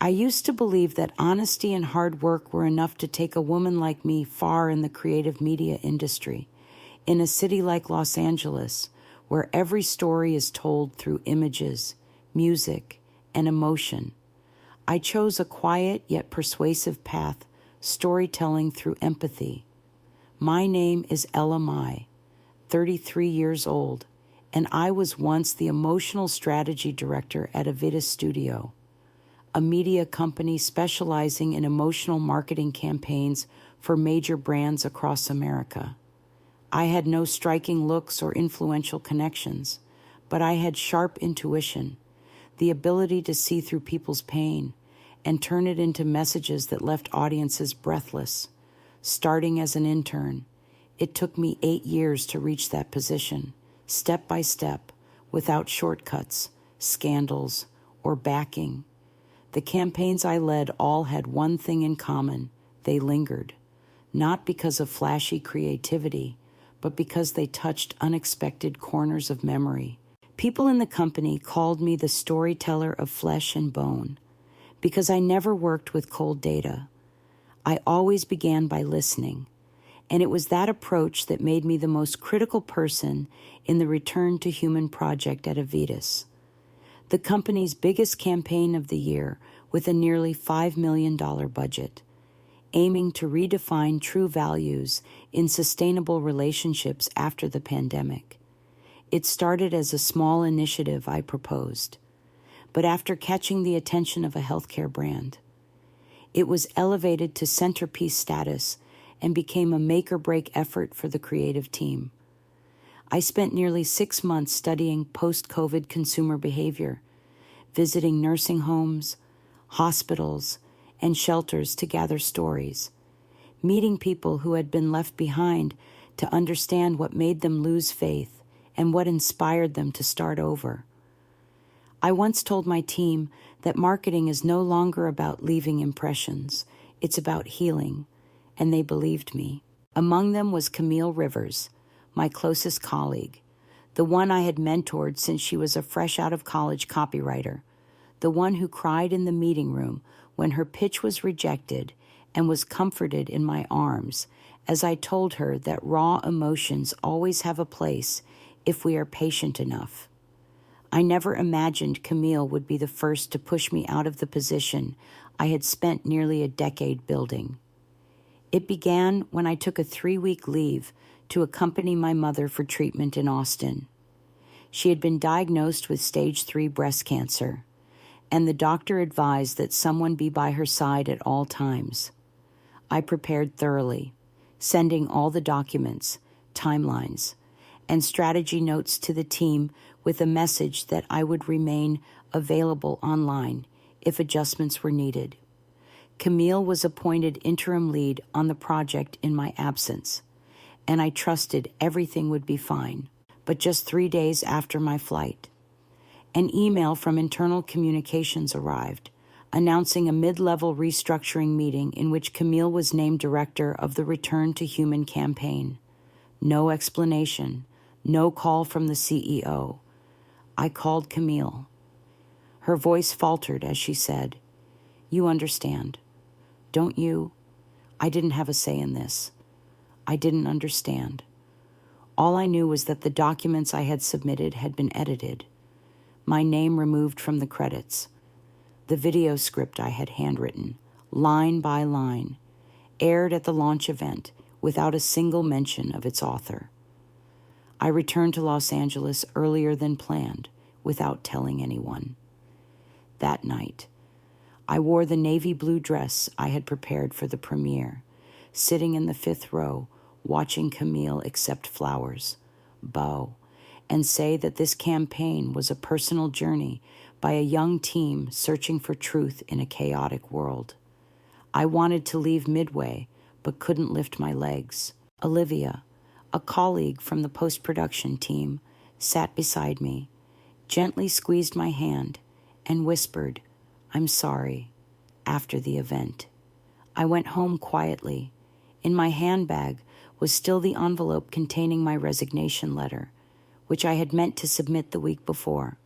I used to believe that honesty and hard work were enough to take a woman like me far in the creative media industry, in a city like Los Angeles, where every story is told through images, music, and emotion. I chose a quiet yet persuasive path, storytelling through empathy. My name is Ella Mai, 33 years old, and I was once the emotional strategy director at Avidus Studio, a media company specializing in emotional marketing campaigns for major brands across America. I had no striking looks or influential connections, but I had sharp intuition, the ability to see through people's pain and turn it into messages that left audiences breathless. Starting as an intern, it took me 8 years to reach that position, step by step, without shortcuts, scandals, or backing. The campaigns I led all had one thing in common: they lingered, not because of flashy creativity, but because they touched unexpected corners of memory. People in the company called me the storyteller of flesh and bone, because I never worked with cold data. I always began by listening, and it was that approach that made me the most critical person in the Return to Human project at Avidus, the company's biggest campaign of the year with a nearly $5 million budget, aiming to redefine true values in sustainable relationships after the pandemic. It started as a small initiative I proposed, but after catching the attention of a healthcare brand, it was elevated to centerpiece status and became a make-or-break effort for the creative team. I spent nearly 6 months studying post-COVID consumer behavior, visiting nursing homes, hospitals, and shelters to gather stories, meeting people who had been left behind to understand what made them lose faith and what inspired them to start over. I once told my team that marketing is no longer about leaving impressions, it's about healing, and they believed me. Among them was Camille Rivers, my closest colleague, the one I had mentored since she was a fresh-out-of-college copywriter, the one who cried in the meeting room when her pitch was rejected and was comforted in my arms as I told her that raw emotions always have a place if we are patient enough. I never imagined Camille would be the first to push me out of the position I had spent nearly a decade building. It began when I took a 3-week leave to accompany my mother for treatment in Austin. She had been diagnosed with stage 3 breast cancer, and the doctor advised that someone be by her side at all times. I prepared thoroughly, sending all the documents, timelines, and strategy notes to the team with a message that I would remain available online if adjustments were needed. Camille was appointed interim lead on the project in my absence, and I trusted everything would be fine. But just 3 days after my flight, an email from internal communications arrived, announcing a mid-level restructuring meeting in which Camille was named director of the Return to Human campaign. No explanation, no call from the CEO. I called Camille. Her voice faltered as she said, "You understand, don't you? I didn't have a say in this. I didn't understand. All I knew was that the documents I had submitted had been edited, my name removed from the credits, the video script I had handwritten, line by line, aired at the launch event without a single mention of its author. I returned to Los Angeles earlier than planned, without telling anyone. That night, I wore the navy blue dress I had prepared for the premiere, sitting in the 5th row, watching Camille accept flowers, bow, and say that this campaign was a personal journey by a young team searching for truth in a chaotic world. I wanted to leave midway, but couldn't lift my legs. Olivia, a colleague from the post-production team, sat beside me, gently squeezed my hand, and whispered, "I'm sorry," after the event. I went home quietly. In my handbag was still the envelope containing my resignation letter, which I had meant to submit the week before.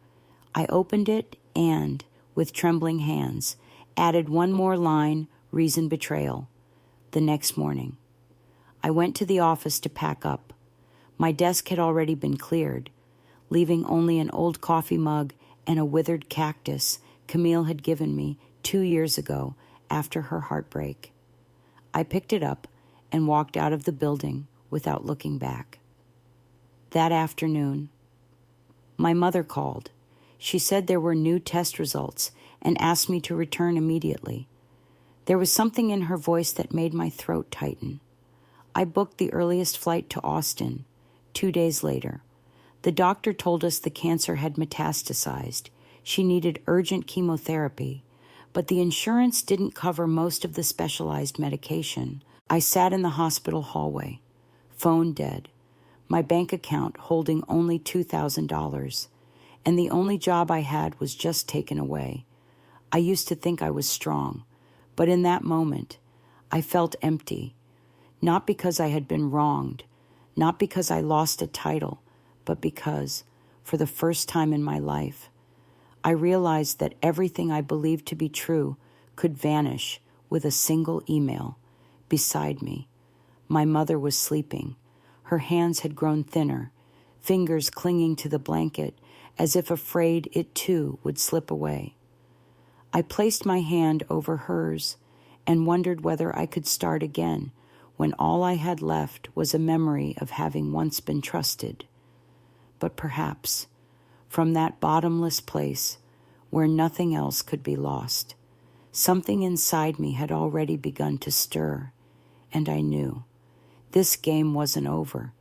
I opened it and, with trembling hands, Added one more line, reason betrayal. The next morning, I went to the office to pack up. My desk had already been cleared, leaving only an old coffee mug and a withered cactus Camille had given me 2 years ago after her heartbreak. I picked it up and walked out of the building without looking back. That afternoon, my mother called. She said there were new test results and asked me to return immediately. There was something in her voice that made my throat tighten. I booked the earliest flight to Austin 2 days later. The doctor told us the cancer had metastasized. She needed urgent chemotherapy, but the insurance didn't cover most of the specialized medication. I sat in the hospital hallway, phone dead, my bank account holding only $2,000, and the only job I had was just taken away. I used to think I was strong, but in that moment, I felt empty, not because I had been wronged, not because I lost a title, but because, for the first time in my life, I realized that everything I believed to be true could vanish with a single email. Beside me, my mother was sleeping. Her hands had grown thinner, fingers clinging to the blanket as if afraid it too would slip away. I placed my hand over hers and wondered whether I could start again when all I had left was a memory of having once been trusted. But perhaps, from that bottomless place where nothing else could be lost, something inside me had already begun to stir, and I knew this game wasn't over.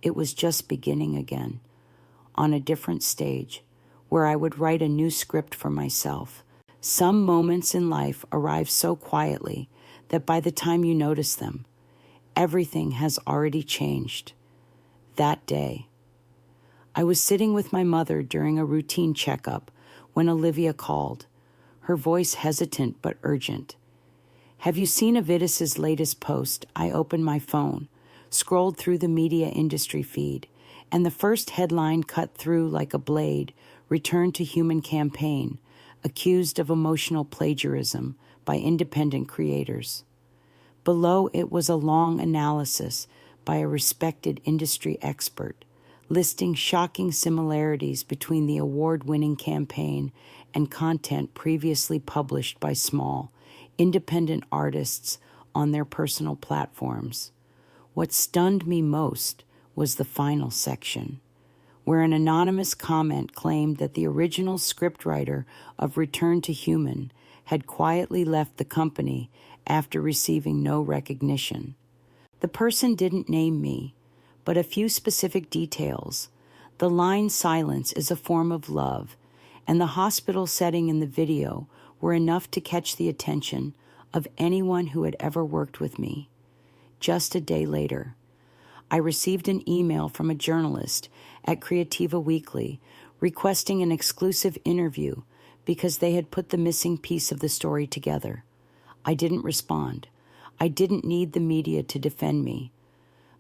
It was just beginning again, on a different stage, where I would write a new script for myself. Some moments in life arrive so quietly that by the time you notice them, everything has already changed. That day, I was sitting with my mother during a routine checkup when Olivia called, her voice hesitant but urgent. "Have you seen Avidis's latest post?" I opened my phone, scrolled through the media industry feed, and the first headline cut through like a blade, "Return to Human Campaign, accused of emotional plagiarism by independent creators." Below it was a long analysis by a respected industry expert, listing shocking similarities between the award-winning campaign and content previously published by small, independent artists on their personal platforms. What stunned me most was the final section, where an anonymous comment claimed that the original scriptwriter of Return to Human had quietly left the company after receiving no recognition. The person didn't name me, but a few specific details. The line "silence is a form of love" and the hospital setting in the video were enough to catch the attention of anyone who had ever worked with me. Just a day later, I received an email from a journalist at Creativa Weekly requesting an exclusive interview because they had put the missing piece of the story together. I didn't respond. I didn't need the media to defend me.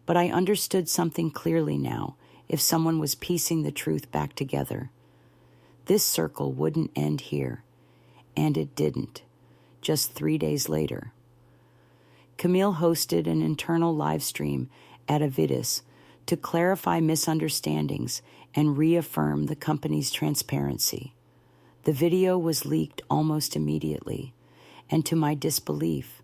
But I understood something clearly now if someone was piecing the truth back together. This circle wouldn't end here, and it didn't. Just 3 days later, Camille hosted an internal live stream at Avidis to clarify misunderstandings and reaffirm the company's transparency. The video was leaked almost immediately, and to my disbelief,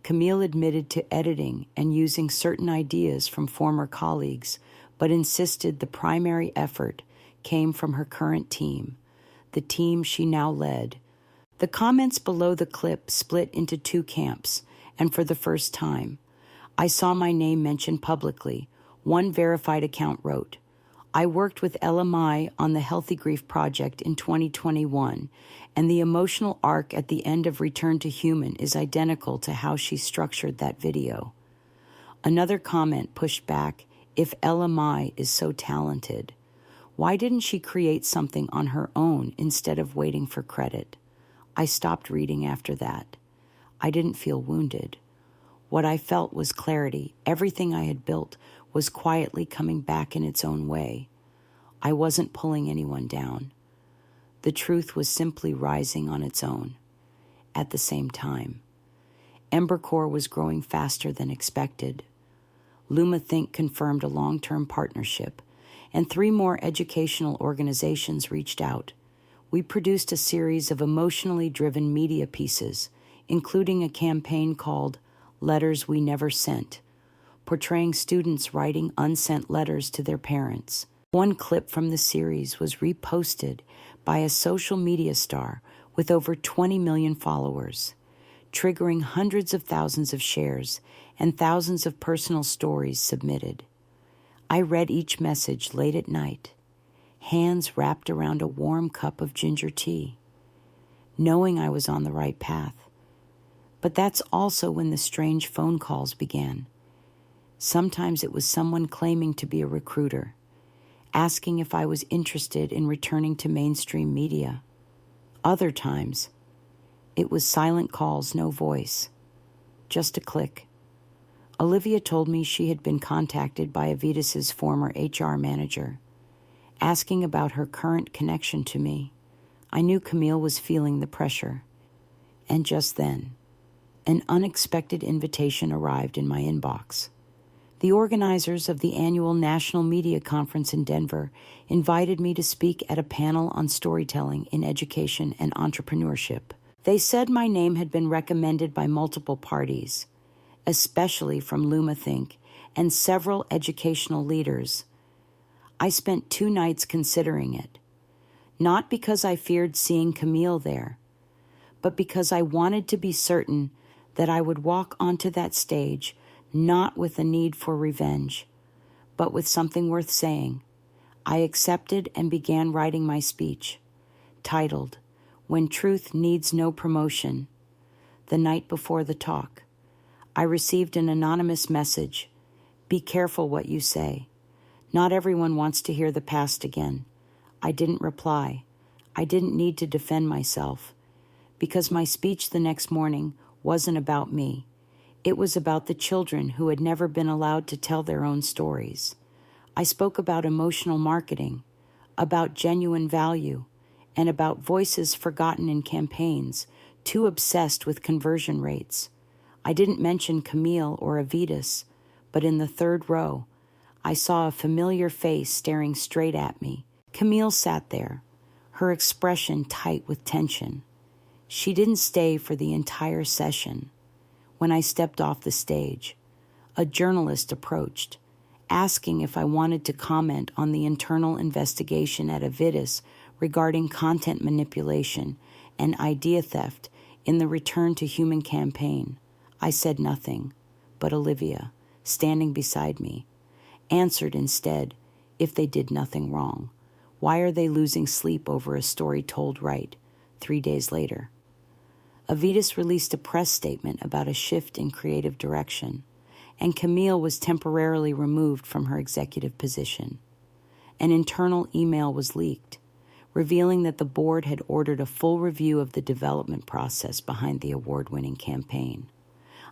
Camille admitted to editing and using certain ideas from former colleagues, but insisted the primary effort came from her current team, the team she now led. The comments below the clip split into two camps, and for the first time, I saw my name mentioned publicly. One verified account wrote, "I worked with LMI on the Healthy Grief Project in 2021, and the emotional arc at the end of Return to Human is identical to how she structured that video." Another comment pushed back, "If LMI is so talented, why didn't she create something on her own instead of waiting for credit?" I stopped reading after that. I didn't feel wounded. What I felt was clarity. Everything I had built was quietly coming back in its own way. I wasn't pulling anyone down. The truth was simply rising on its own. at the same time. Embercore was growing faster than expected. LumaThink confirmed a long-term partnership, and 3 more educational organizations reached out. We produced a series of emotionally driven media pieces, including a campaign called Letters We Never Sent, portraying students writing unsent letters to their parents. One clip from the series was reposted by a social media star with over 20 million followers, triggering hundreds of thousands of shares and thousands of personal stories submitted. I read each message late at night, hands wrapped around a warm cup of ginger tea, knowing I was on the right path. But that's also when the strange phone calls began. Sometimes it was someone claiming to be a recruiter, asking if I was interested in returning to mainstream media. Other times, it was silent calls, no voice, just a click. Olivia told me she had been contacted by Avidis's former HR manager, asking about her current connection to me. I knew Camille was feeling the pressure. And just then, an unexpected invitation arrived in my inbox. The organizers of the annual National Media Conference in Denver invited me to speak at a panel on storytelling in education and entrepreneurship. They said my name had been recommended by multiple parties, especially from LumaThink and several educational leaders. I spent 2 nights considering it, not because I feared seeing Camille there, but because I wanted to be certain that I would walk onto that stage not with a need for revenge, but with something worth saying. I accepted and began writing my speech, titled, When Truth Needs No Promotion. The night before the talk, I received an anonymous message. Be careful what you say. Not everyone wants to hear the past again. I didn't reply. I didn't need to defend myself, because my speech the next morning wasn't about me. It was about the children who had never been allowed to tell their own stories. I spoke about emotional marketing, about genuine value, and about voices forgotten in campaigns, too obsessed with conversion rates. I didn't mention Camille or Avidis, but in the 3rd row, I saw a familiar face staring straight at me. Camille sat there, her expression tight with tension. She didn't stay for the entire session. When I stepped off the stage, a journalist approached, asking if I wanted to comment on the internal investigation at Avidis regarding content manipulation and idea theft in the Return to Human campaign. I said nothing, but Olivia, standing beside me, answered instead, if they did nothing wrong, why are they losing sleep over a story told right 3 days later? Avidis released a press statement about a shift in creative direction, and Camille was temporarily removed from her executive position. An internal email was leaked, revealing that the board had ordered a full review of the development process behind the award-winning campaign.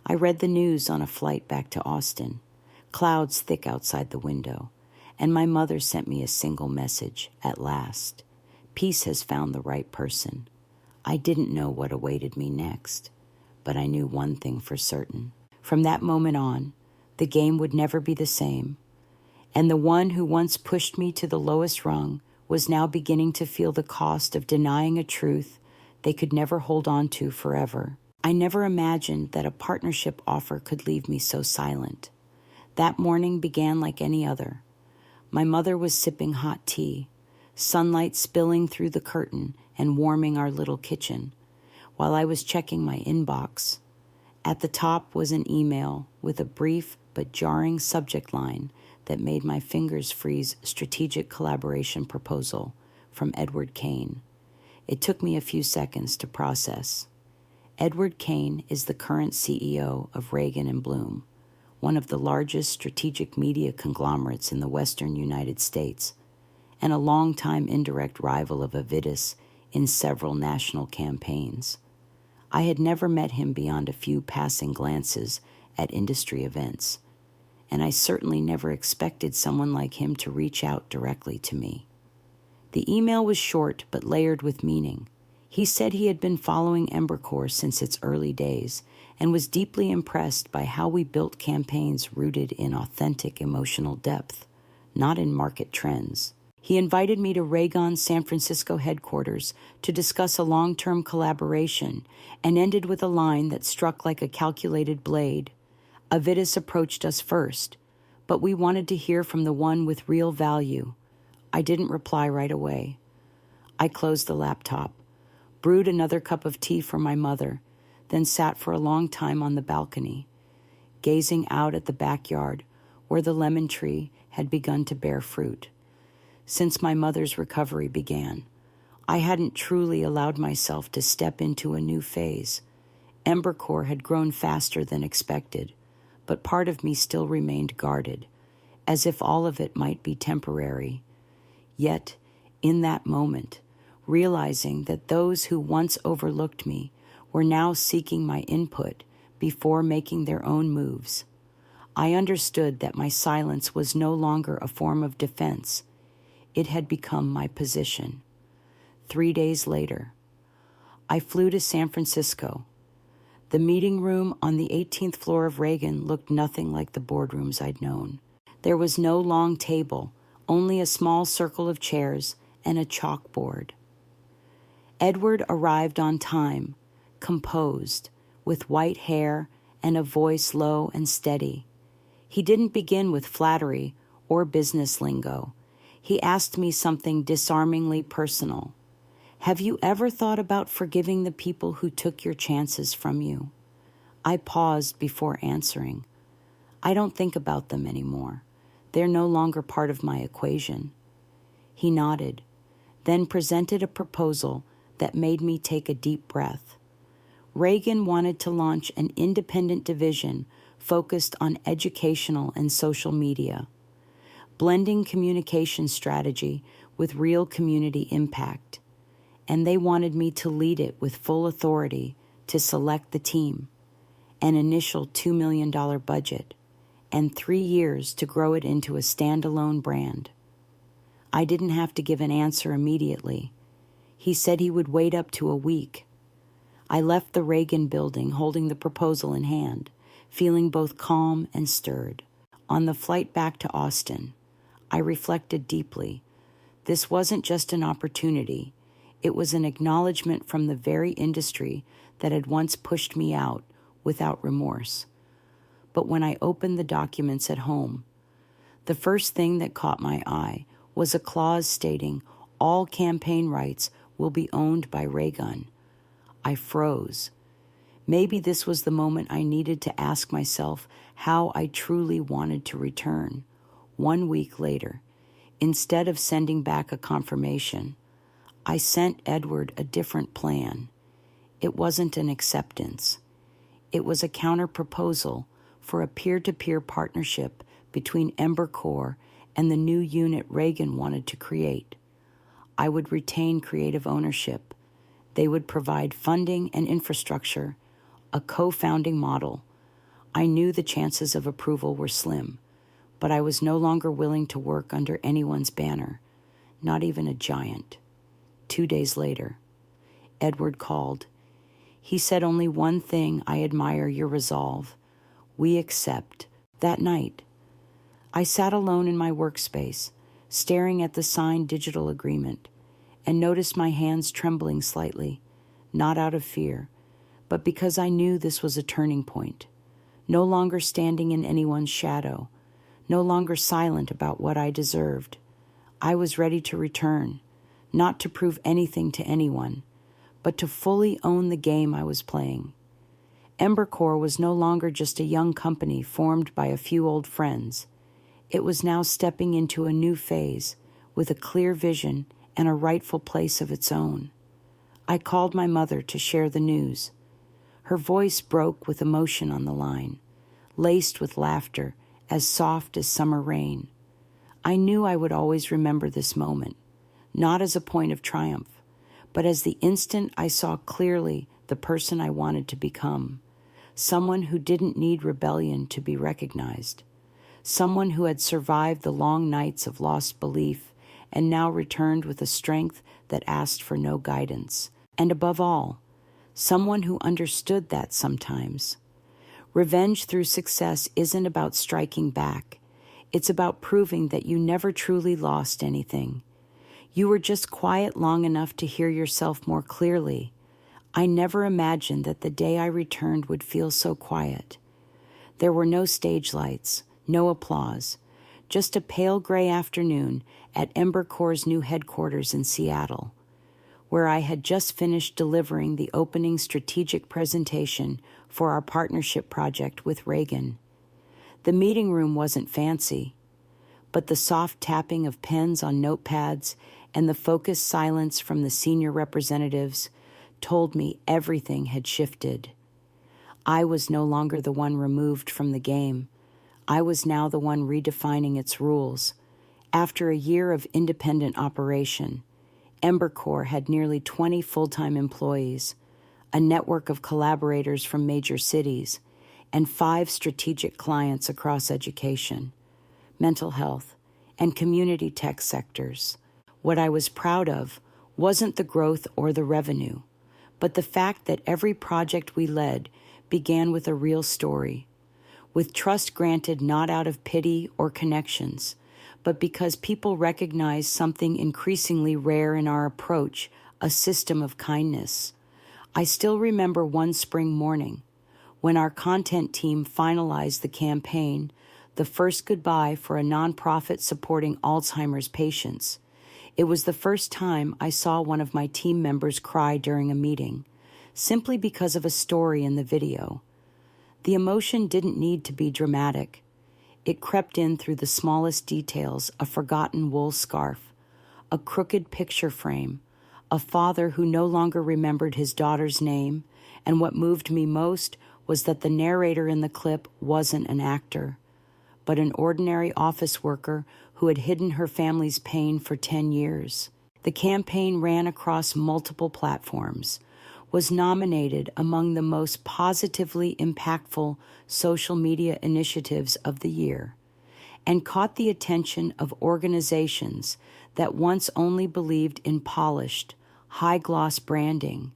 I read the news on a flight back to Austin, clouds thick outside the window, and my mother sent me a single message, at last. Peace has found the right person. I didn't know what awaited me next, but I knew one thing for certain. From that moment on, the game would never be the same, and the one who once pushed me to the lowest rung was now beginning to feel the cost of denying a truth they could never hold on to forever. I never imagined that a partnership offer could leave me so silent. That morning began like any other. My mother was sipping hot tea, sunlight spilling through the curtain and warming our little kitchen, while I was checking my inbox. At the top was an email with a brief but jarring subject line that made my fingers freeze. Strategic collaboration proposal from Edward Kane. It took me a few seconds to process. Edward Kane is the current CEO of Reagan and Bloom, one of the largest strategic media conglomerates in the western United States, and a longtime indirect rival of Avidis in several national campaigns. I had never met him beyond a few passing glances at industry events, and I certainly never expected someone like him to reach out directly to me. The email was short but layered with meaning. He said he had been following Embercore since its early days and was deeply impressed by how we built campaigns rooted in authentic emotional depth, not in market trends. He invited me to Raygon's San Francisco headquarters to discuss a long-term collaboration and ended with a line that struck like a calculated blade. Avidus approached us first, but we wanted to hear from the one with real value. I didn't reply right away. I closed the laptop, brewed another cup of tea for my mother, then sat for a long time on the balcony, gazing out at the backyard where the lemon tree had begun to bear fruit. Since my mother's recovery began, I hadn't truly allowed myself to step into a new phase. Embercore had grown faster than expected, but part of me still remained guarded, as if all of it might be temporary. Yet, in that moment, realizing that those who once overlooked me were now seeking my input before making their own moves, I understood that my silence was no longer a form of defense. It had become my position. 3 days later, I flew to San Francisco. The meeting room on the 18th floor of Raygon looked nothing like the boardrooms I'd known. There was no long table, only a small circle of chairs and a chalkboard. Edward arrived on time, composed, with white hair and a voice low and steady. He didn't begin with flattery or business lingo. He asked me something disarmingly personal. Have you ever thought about forgiving the people who took your chances from you? I paused before answering. I don't think about them anymore. They're no longer part of my equation. He nodded, then presented a proposal that made me take a deep breath. Raygon wanted to launch an independent division focused on educational and social media, blending communication strategy with real community impact. And they wanted me to lead it with full authority to select the team, an initial $2 million budget, and 3 years to grow it into a standalone brand. I didn't have to give an answer immediately. He said he would wait up to a week. I left the Raygon building holding the proposal in hand, feeling both calm and stirred. On the flight back to Austin, I reflected deeply. This wasn't just an opportunity. It was an acknowledgement from the very industry that had once pushed me out without remorse. But when I opened the documents at home, the first thing that caught my eye was a clause stating all campaign rights will be owned by Raygon. I froze. Maybe this was the moment I needed to ask myself how I truly wanted to return. 1 week later, instead of sending back a confirmation, I sent Edward a different plan. It wasn't an acceptance. It was a counter-proposal for a peer-to-peer partnership between Embercore and the new unit Raygon wanted to create. I would retain creative ownership. They would provide funding and infrastructure, a co-founding model. I knew the chances of approval were slim, but I was no longer willing to work under anyone's banner, not even a giant. 2 days later, Edward called. He said only one thing: I admire your resolve. We accept. That night, I sat alone in my workspace, staring at the signed digital agreement, and noticed my hands trembling slightly, not out of fear, but because I knew this was a turning point. No longer standing in anyone's shadow, no longer silent about what I deserved. I was ready to return, not to prove anything to anyone, but to fully own the game I was playing. Embercore was no longer just a young company formed by a few old friends. It was now stepping into a new phase with a clear vision and a rightful place of its own. I called my mother to share the news. Her voice broke with emotion on the line, laced with laughter as soft as summer rain. I knew I would always remember this moment, not as a point of triumph, but as the instant I saw clearly the person I wanted to become, someone who didn't need rebellion to be recognized, someone who had survived the long nights of lost belief and now returned with a strength that asked for no guidance. And above all, someone who understood that sometimes. Revenge through success isn't about striking back. It's about proving that you never truly lost anything. You were just quiet long enough to hear yourself more clearly. I never imagined that the day I returned would feel so quiet. There were no stage lights, no applause, just a pale gray afternoon at Embercore's new headquarters in Seattle, where I had just finished delivering the opening strategic presentation for our partnership project with Reagan. The meeting room wasn't fancy, but the soft tapping of pens on notepads and the focused silence from the senior representatives told me everything had shifted. I was no longer the one removed from the game. I was now the one redefining its rules. After a year of independent operation, Embercore had nearly 20 full-time employees, a network of collaborators from major cities, and 5 strategic clients across education, mental health, and community tech sectors. What I was proud of wasn't the growth or the revenue, but the fact that every project we led began with a real story, with trust granted not out of pity or connections, but because people recognized something increasingly rare in our approach, a system of kindness. I still remember one spring morning when our content team finalized the campaign, the first goodbye for a nonprofit supporting Alzheimer's patients. It was the first time I saw one of my team members cry during a meeting, simply because of a story in the video. The emotion didn't need to be dramatic. It crept in through the smallest details: a forgotten wool scarf, a crooked picture frame, a father who no longer remembered his daughter's name, and what moved me most was that the narrator in the clip wasn't an actor, but an ordinary office worker who had hidden her family's pain for 10 years. The campaign ran across multiple platforms, was nominated among the most positively impactful social media initiatives of the year, and caught the attention of organizations that once only believed in polished, high-gloss branding.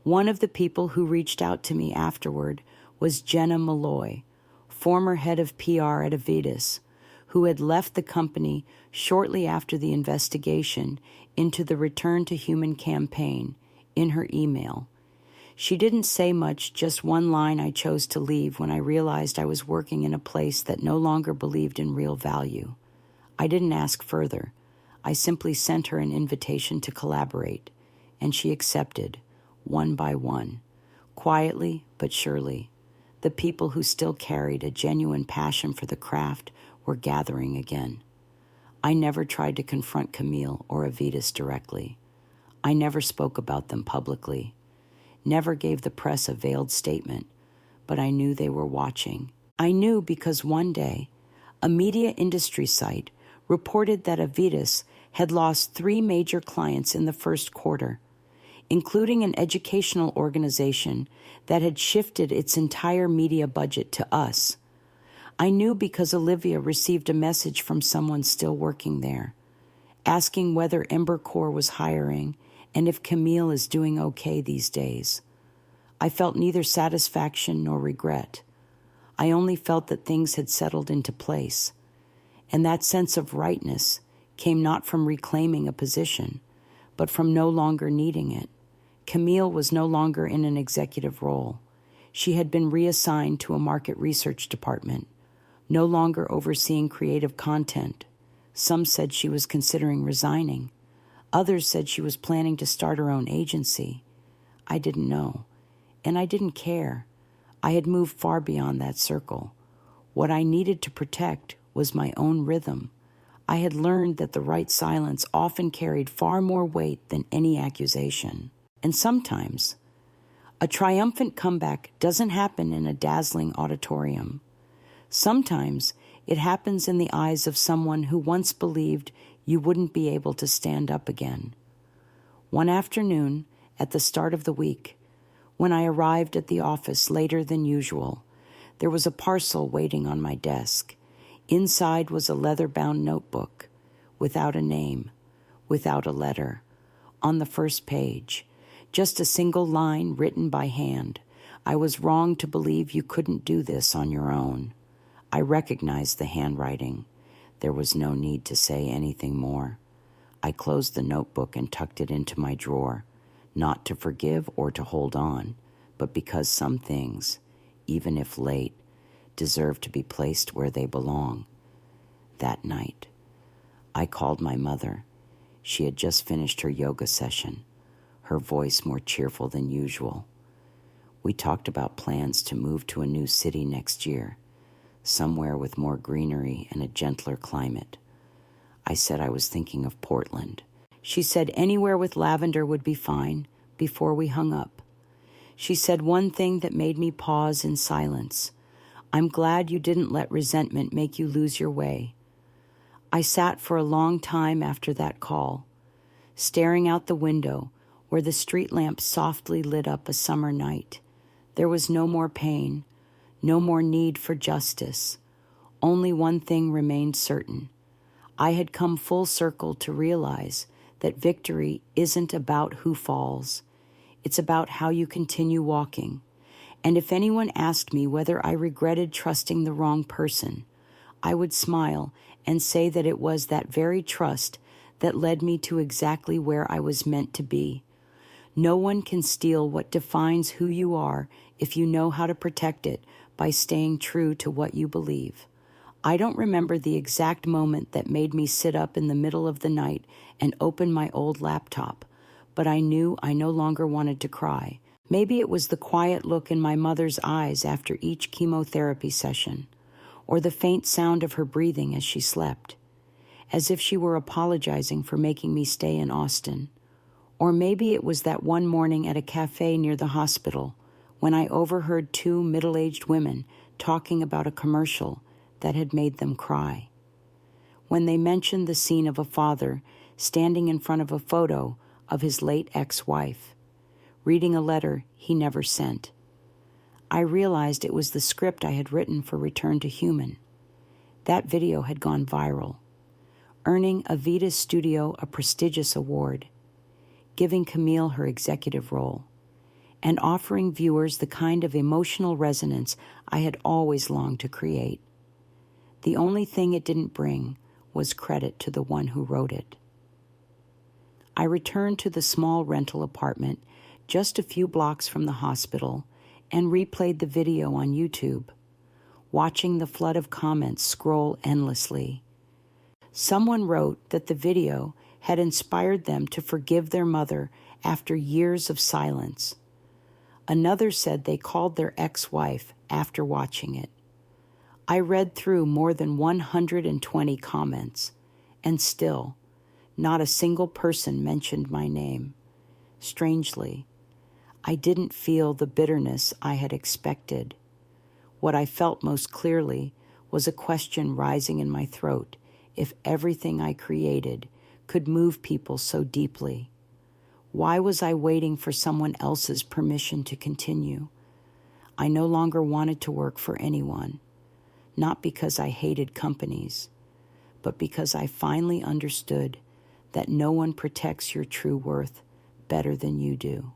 One of the people who reached out to me afterward was Jenna Malloy, former head of PR at Avitas, who had left the company shortly after the investigation into the Return to Human campaign in her email. She didn't say much, just one line I chose to leave when I realized I was working in a place that no longer believed in real value. I didn't ask further. I simply sent her an invitation to collaborate, and she accepted, one by one, quietly but surely. The people who still carried a genuine passion for the craft were gathering again. I never tried to confront Camille or Avitas directly. I never spoke about them publicly, never gave the press a veiled statement, but I knew they were watching. I knew because one day, a media industry site reported that Avitas had lost 3 major clients in the first quarter, including an educational organization that had shifted its entire media budget to us. I knew because Olivia received a message from someone still working there, asking whether Embercore was hiring and if Camille is doing okay these days. I felt neither satisfaction nor regret. I only felt that things had settled into place, and that sense of rightness came not from reclaiming a position, but from no longer needing it. Camille was no longer in an executive role. She had been reassigned to a market research department, no longer overseeing creative content. Some said she was considering resigning. Others said she was planning to start her own agency. I didn't know, and I didn't care. I had moved far beyond that circle. What I needed to protect was my own rhythm. I had learned that the right silence often carried far more weight than any accusation. And sometimes, a triumphant comeback doesn't happen in a dazzling auditorium. Sometimes it happens in the eyes of someone who once believed you wouldn't be able to stand up again. One afternoon, at the start of the week, when I arrived at the office later than usual, there was a parcel waiting on my desk. Inside was a leather-bound notebook, without a name, without a letter. On the first page, Just a single line written by hand. I was wrong to believe you couldn't do this on your own. I recognized the handwriting. There was no need to say anything more. I closed the notebook and tucked it into my drawer, not to forgive or to hold on, but because some things, even if late, deserve to be placed where they belong. That night, I called my mother. She had just finished her yoga session, her voice more cheerful than usual. We talked about plans to move to a new city next year, somewhere with more greenery and a gentler climate. I said I was thinking of Portland. She said anywhere with lavender would be fine before we hung up. She said one thing that made me pause in silence. I'm glad you didn't let resentment make you lose your way. I sat for a long time after that call, staring out the window where the street lamp softly lit up a summer night. There was no more pain, no more need for justice. Only one thing remained certain. I had come full circle to realize that victory isn't about who falls. It's about how you continue walking. And if anyone asked me whether I regretted trusting the wrong person, I would smile and say that it was that very trust that led me to exactly where I was meant to be. No one can steal what defines who you are if you know how to protect it by staying true to what you believe. I don't remember the exact moment that made me sit up in the middle of the night and open my old laptop, but I knew I no longer wanted to cry. Maybe it was the quiet look in my mother's eyes after each chemotherapy session, or the faint sound of her breathing as she slept, as if she were apologizing for making me stay in Austin. Or maybe it was that one morning at a cafe near the hospital when I overheard two middle-aged women talking about a commercial that had made them cry. When they mentioned the scene of a father standing in front of a photo of his late ex-wife, reading a letter he never sent, I realized it was the script I had written for Return to Human. That video had gone viral, earning Avita's studio a prestigious award, giving Camille her executive role, and offering viewers the kind of emotional resonance I had always longed to create. The only thing it didn't bring was credit to the one who wrote it. I returned to the small rental apartment just a few blocks from the hospital and replayed the video on YouTube, watching the flood of comments scroll endlessly. Someone wrote that the video had inspired them to forgive their mother after years of silence. Another said they called their ex-wife after watching it. I read through more than 120 comments, and still, not a single person mentioned my name. Strangely, I didn't feel the bitterness I had expected. What I felt most clearly was a question rising in my throat if everything I created could move people so deeply. Why was I waiting for someone else's permission to continue? I no longer wanted to work for anyone. Not because I hated companies, but because I finally understood that no one protects your true worth better than you do.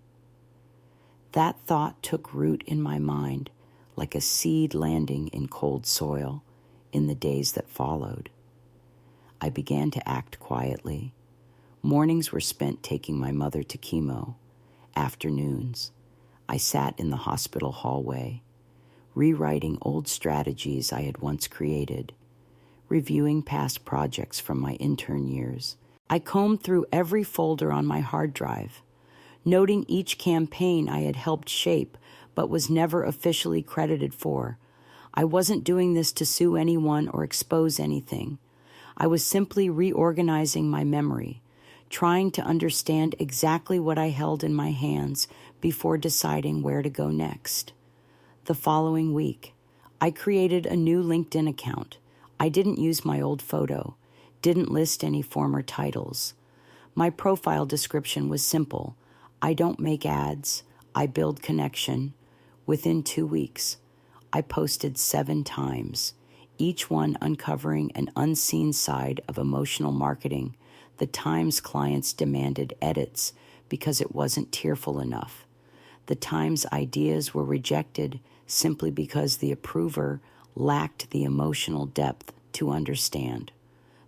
That thought took root in my mind like a seed landing in cold soil in the days that followed. I began to act quietly. Mornings were spent taking my mother to chemo. Afternoons, I sat in the hospital hallway, rewriting old strategies I had once created, reviewing past projects from my intern years. I combed through every folder on my hard drive, noting each campaign I had helped shape but was never officially credited for. I wasn't doing this to sue anyone or expose anything. I was simply reorganizing my memory, trying to understand exactly what I held in my hands before deciding where to go next. The following week, I created a new LinkedIn account. I didn't use my old photo, didn't list any former titles. My profile description was simple. I don't make ads, I build connection. Within 2 weeks, I posted 7 times, each one uncovering an unseen side of emotional marketing. The Times clients demanded edits because it wasn't tearful enough. The Times' ideas were rejected simply because the approver lacked the emotional depth to understand.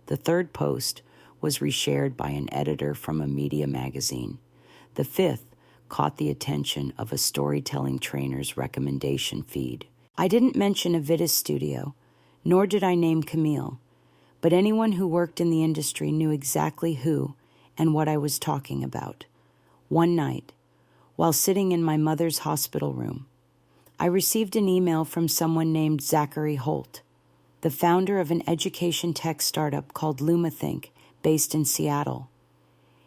The third post was reshared by an editor from a media magazine. The fifth caught the attention of a storytelling trainer's recommendation feed. I didn't mention a Vitis studio, nor did I name Camille, but anyone who worked in the industry knew exactly who and what I was talking about. One night, while sitting in my mother's hospital room, I received an email from someone named Zachary Holt, the founder of an education tech startup called LumaThink, based in Seattle.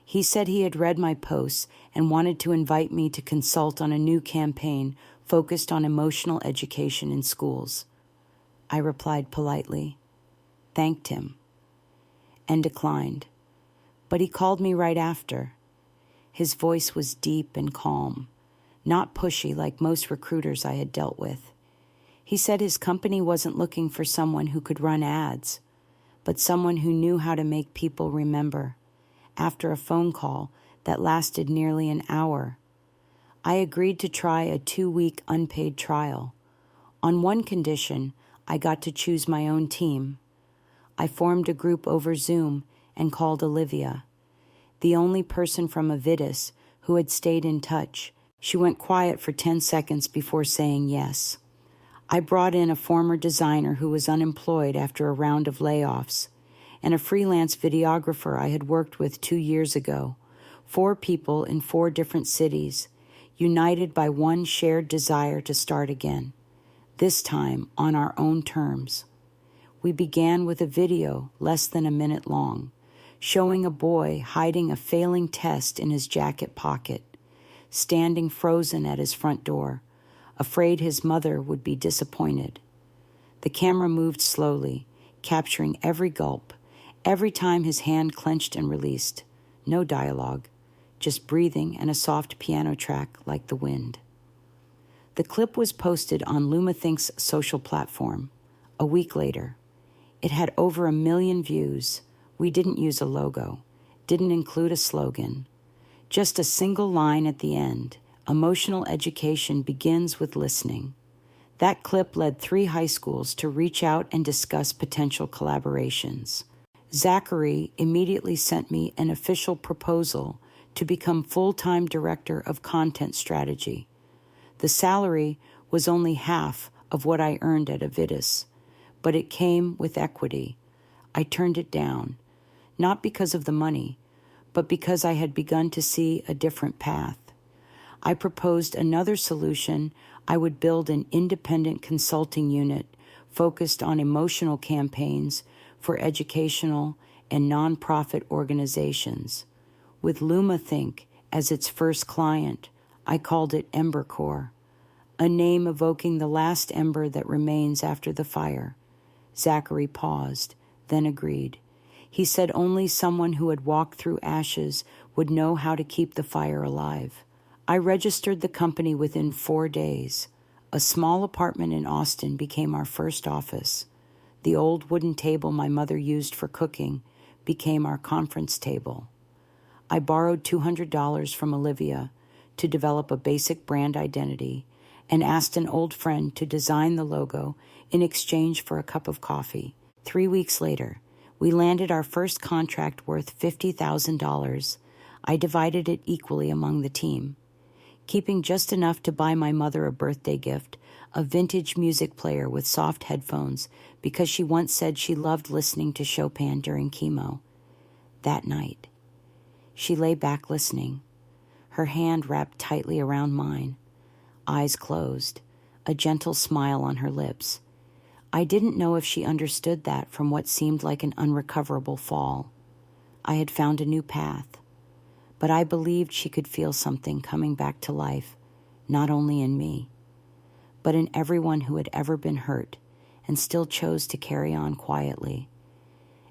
He said he had read my posts and wanted to invite me to consult on a new campaign focused on emotional education in schools. I replied politely, thanked him, and declined. But he called me right after. His voice was deep and calm, not pushy like most recruiters I had dealt with. He said his company wasn't looking for someone who could run ads, but someone who knew how to make people remember. After a phone call that lasted nearly an hour, I agreed to try a 2-week unpaid trial. On one condition, I got to choose my own team. I formed a group over Zoom and called Olivia, the only person from Avidis who had stayed in touch. She went quiet for 10 seconds before saying yes. I brought in a former designer who was unemployed after a round of layoffs, and a freelance videographer I had worked with 2 years ago. 4 people in 4 different cities, united by one shared desire to start again, this time on our own terms. We began with a video less than a minute long, showing a boy hiding a failing test in his jacket pocket, standing frozen at his front door, afraid his mother would be disappointed. The camera moved slowly, capturing every gulp, every time his hand clenched and released. No dialogue, just breathing and a soft piano track like the wind. The clip was posted on LumaThink's social platform. A week later, it had over 1 million views. We didn't use a logo, didn't include a slogan, just a single line at the end. Emotional education begins with listening. That clip led 3 high schools to reach out and discuss potential collaborations. Zachary immediately sent me an official proposal to become full-time director of content strategy. The salary was only half of what I earned at Avidis, but it came with equity. I turned it down, not because of the money, but because I had begun to see a different path. I proposed another solution. I would build an independent consulting unit focused on emotional campaigns for educational and nonprofit organizations. With LumaThink as its first client, I called it Embercore, a name evoking the last ember that remains after the fire. Zachary paused, then agreed. He said only someone who had walked through ashes would know how to keep the fire alive. I registered the company within 4 days. A small apartment in Austin became our first office. The old wooden table my mother used for cooking became our conference table. I borrowed $200 from Olivia to develop a basic brand identity and asked an old friend to design the logo in exchange for a cup of coffee. 3 weeks later, we landed our first contract worth $50,000. I divided it equally among the team, keeping just enough to buy my mother a birthday gift, a vintage music player with soft headphones, because she once said she loved listening to Chopin during chemo. That night, she lay back listening, her hand wrapped tightly around mine, eyes closed, a gentle smile on her lips. I didn't know if she understood that from what seemed like an unrecoverable fall. I had found a new path, but I believed she could feel something coming back to life, not only in me, but in everyone who had ever been hurt and still chose to carry on quietly.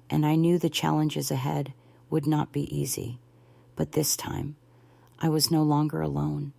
And I knew the challenges ahead would not be easy, but this time I was no longer alone.